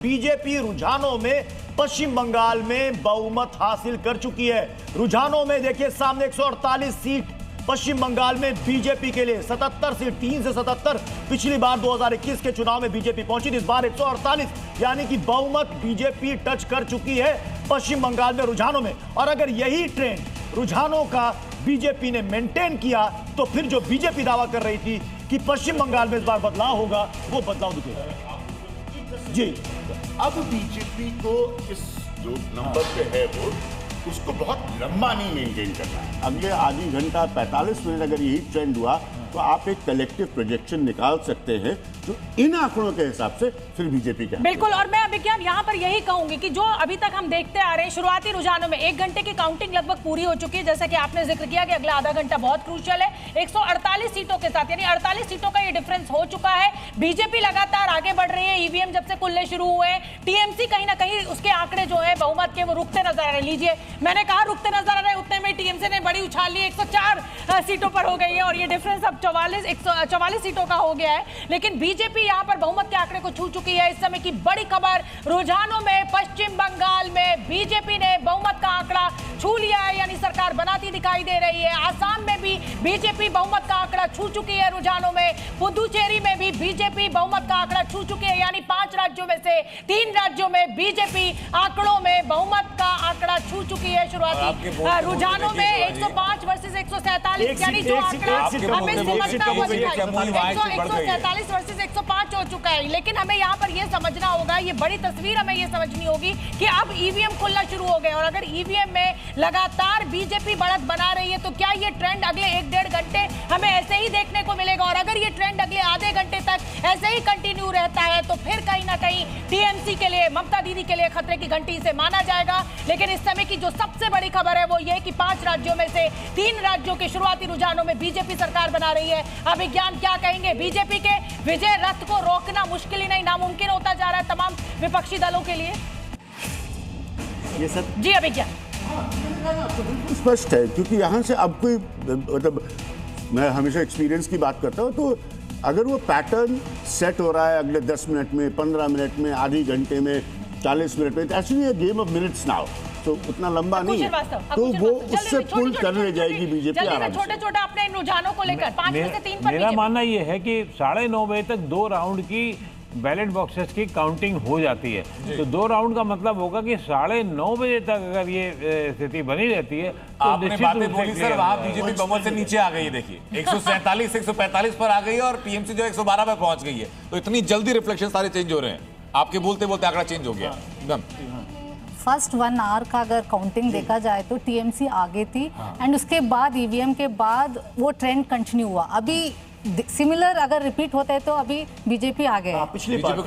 BJP रुझानों में पश्चिम बंगाल में बहुमत हासिल कर चुकी है। रुझानों में देखिए सामने 148 सीट पश्चिम बंगाल में बीजेपी के लिए, 77 सीट, 3 से 77 पिछली बार 2021 के चुनाव में बीजेपी पहुंची थी। इस बार 148 यानी कि बहुमत बीजेपी टच कर चुकी है पश्चिम बंगाल में रुझानों में। और अगर यही ट्रेंड रुझानों का बीजेपी ने मेंटेन किया तो फिर जो बीजेपी दावा कर रही थी कि पश्चिम बंगाल में इस बार बदलाव होगा, वो बदलाव दिखेगा। जी, अब बीजेपी को इस जो नंबर पे है वो उसको बहुत लंबा नहीं मेंटेन करना है। अगले आधी घंटा 45 मिनट अगर यही ट्रेंड हुआ तो आप एक कलेक्टिव प्रोजेक्शन निकाल सकते हैं जो इन आंकड़ों के हिसाब से फिर बीजेपी का। बिल्कुल, और मैं अभिज्ञान यहाँ पर यही कहूंगी कि जो अभी तक हम देखते आ रहे हैं शुरुआती रुझानों में 1 घंटे की काउंटिंग लगभग पूरी हो चुकी है। जैसा कि आपने जिक्र किया कि अगला आधा घंटा बहुत क्रूशियल है। 148 सीटों के साथ यानी 48 सीटों का ये डिफरेंस हो चुका है। बीजेपी लगातार आगे बढ़ रही है। ईवीएम जब से खुलने शुरू हुए हैं, टीएमसी कहीं ना कहीं उसके आंकड़े जो है बहुमत के वो रुकते नजर आ रहे हैं। लीजिए, मैंने कहा रुकते नजर आ रहे हैं, उतने में टीएमसी ने बड़ी उछाल ली, 104 सीटों पर हो गई है और ये डिफरेंस अब 144 सीटों का हो गया है। लेकिन बीजेपी यहां पर बहुमत के आंकड़े को छू चुकी है। इस समय की बड़ी खबर, रुझानों में पश्चिम बंगाल में बीजेपी ने बहुमत का आंकड़ा छू लिया है, यानी सरकार बनाती दिखाई दे रही है। आसाम में भी बीजेपी बहुमत का आंकड़ा छू चुकी है रुझानों में। पुदुचेरी में भी बीजेपी बहुमत का आंकड़ा छू चुकी है, यानी 5 राज्यों में से 3 राज्यों में बीजेपी आंकड़ों में बहुमत का आंकड़ा छू चुकी है। शुरुआती रुझानों में 105 वर्सेस 147, यानी जो आंकड़ा हमें समझना हुआ 147 वर्सेस 105 हो चुका है। लेकिन हमें यहाँ पर यह समझना होगा, ये बड़ी तस्वीर हमें यह समझनी होगी कि अब ईवीएम खुलना शुरू हो गए और अगर ईवीएम में लगातार बीजेपी बढ़त बना रही है तो क्या ये ट्रेंड अगले 1-1.5 घंटे हमें ऐसे ही देखने को मिलेगा? और अगर ये ट्रेंड अगले आधे घंटे तक ऐसे ही कंटिन्यू रहता है तो फिर कहीं ना कहीं टीएमसी के लिए, ममता दीदी के लिए खतरे की घंटी से माना जाएगा। लेकिन इस समय की जो सबसे बड़ी खबर है वो ये कि 5 राज्यों में से 3 राज्यों के शुरुआती रुझानों में बीजेपी सरकार बना रही है। अभिज्ञान क्या कहेंगे? बीजेपी के विजय रथ को रोकना मुश्किल ही नहीं, नामुमकिन होता जा रहा है तमाम विपक्षी दलों के लिए। ये सब जी अभिज्ञान स्पष्ट है, क्योंकि यहाँ से अब कोई मतलब, मैं हमेशा एक्सपीरियंस की बात करता हूँ, तो अगर वो पैटर्न सेट हो रहा है अगले 10 मिनट में, 15 मिनट में, आधी घंटे में, 40 मिनट में, एक्चुअली ये गेम ऑफ मिनट्स नाउ, तो उतना लंबा नहीं है, तो वो उससे पुल कर ले जाएगी बीजेपी आराम से। छोटे-छोटे अपने रुझानों को लेकर 5 में से 3 पर मेरा मानना ये है कि 9:30 बजे तक 2 राउंड की बैलेट बॉक्सेस की काउंटिंग हो जाती है। तो 2 राउंड का मतलब होगा कि 9:30 बजे तक अगर ये स्थिति बनी रहती है तो आपने बातें बोली सर, वहां बीजेपी बहुमत से नीचे आ गई है। देखिए 147 145 पर आ गई है और टीएमसी जो 112 पर पहुंच गई है। तो इतनी जल्दी रिफ्लेक्शन सारे चेंज हो रहे हैं, आपके बोलते बोलते आंकड़ा चेंज हो गया एकदम। फर्स्ट 1 आवर का अगर काउंटिंग देखा जाए तो टीएमसी आगे थी एंड उसके बाद ईवीएम के बाद वो ट्रेंड कंटिन्यू हुआ। अभी सिमिलर अगर रिपीट होता है तो अभी बीजेपी आ गए। पिछली बार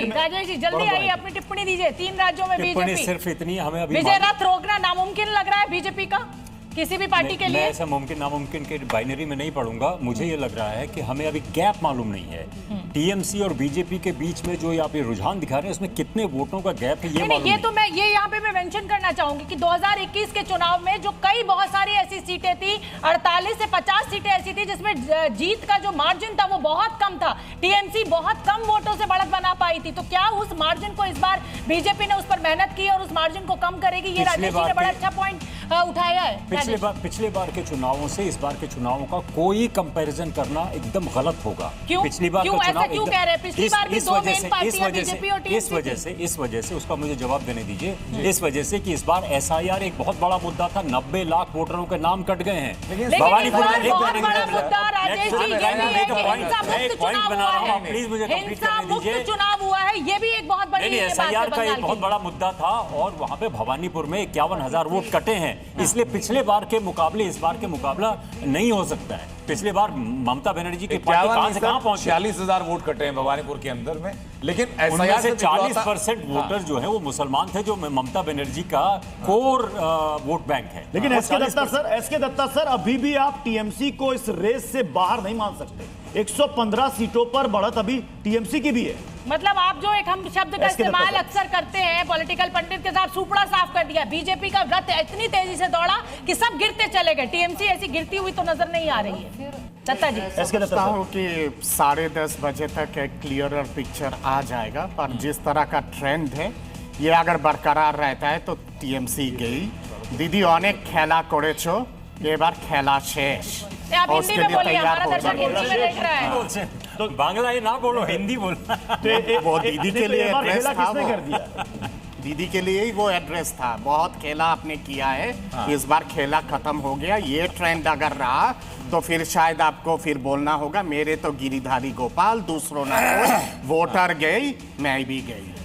राजेश जी जल्दी आइए, अपनी टिप्पणी दीजिए। 3 राज्यों में बीजेपी, सिर्फ इतनी हमें अभी विजय रथ रोकना नामुमकिन लग रहा है बीजेपी का किसी भी पार्टी के लिए। मैं ऐसा मुमकिन नामुमकिन के बाइनरी में नहीं पढ़ूंगा। मुझे ये लग रहा है कि हमें अभी गैप मालूम नहीं है टीएमसी और बीजेपी के बीच में। जो आप ये रुझान दिखा रहे हैं उसमें कितने वोटों का गैप है ये मालूम नहीं। ये तो मैं यहाँ पे मैं मेंशन करना चाहूंगी कि 2021 के चुनाव में जो बहुत सारी ऐसी सीटें थी, 48 से 50 सीटें ऐसी थी जिसमें जीत का जो मार्जिन था वो बहुत कम था। टीएमसी बहुत कम वोटों से बढ़त बना पाई थी। तो क्या उस मार्जिन को इस बार बीजेपी ने उस पर मेहनत की और उस मार्जिन को कम करेगी? ये राजेश जी ने बड़ा अच्छा पॉइंट उठाया है। पिछले बार के चुनावों से इस बार के चुनावों का कोई कंपैरिजन करना एकदम गलत होगा। क्यों? पिछली बार का चुनाव क्यों कह रहे हैं? पिछली बार भी 2 मेन पार्टियां बीजेपी और टीएमसी। इस वजह से उसका मुझे जवाब देने दीजिए। इस वजह से कि इस बार एसआईआर एक बहुत बड़ा मुद्दा था। 90 लाख वोटरों के नाम कट गए हैं भवानीपुर में। प्लीज मुझे कंप्लीट करने दीजिए। चुनाव हुआ है, ये भी एक बहुत बड़ी एसआईआर का एक बहुत बड़ा मुद्दा था और वहां पे भवानीपुर में 51,000 वोट कटे हैं। इसलिए पिछले बार के मुकाबले इस बार के मुकाबला नहीं हो सकता है। पिछले बार ममता बनर्जी की पार्टी कहां से कहां पहुंची? 46,000 वोट कटे हैं भवानीपुर के अंदर में, लेकिन उनमें से 40% वोटर जो है वो मुसलमान थे, जो ममता बनर्जी का कोर वोट बैंक है। लेकिन एसके दत्ता सर अभी भी आप टीएमसी को इस रेस से बाहर नहीं मान सकते। 115 सीटों पर बढ़त अभी टीएमसी की भी है। मतलब आप जो एक हम शब्द का इस्तेमाल अक्सर करते हैं पॉलिटिकल पंडित के साथ, सुपड़ा साफ कर दिया। बीजेपी का रथ इतनी तेजी से दौड़ा कि सब गिरते चले गए। टीएमसी ऐसी गिरती हुई तो नजर नहीं आ रही है। दत्ता जी एसके दत्ता समझता साहब। हूँ कि 10:30 बजे तक एक क्लियरर पिक्चर आ जाएगा, पर जिस तरह का ट्रेंड है ये अगर बरकरार रहता है तो टीएमसी गई। दीदी अनेक खेला करेছো, এবার খেলা শেষ। आप हिंदी में बोलिए, हमारा दर्शक हिंदी में देख रहा है। तो बांग्ला ये ना बोलो, हिंदी बोलना। वो दीदी के लिए एक बार एड्रेस खेला था किसने वो। कर दिया? दीदी के लिए ही वो एड्रेस था। बहुत खेला आपने किया है, इस बार खेला खत्म हो गया। ये ट्रेंड अगर रहा तो फिर शायद आपको फिर बोलना होगा मेरे तो गिरिधारी गोपाल, दूसरों ना कोई, वोटर गई मैं भी गई।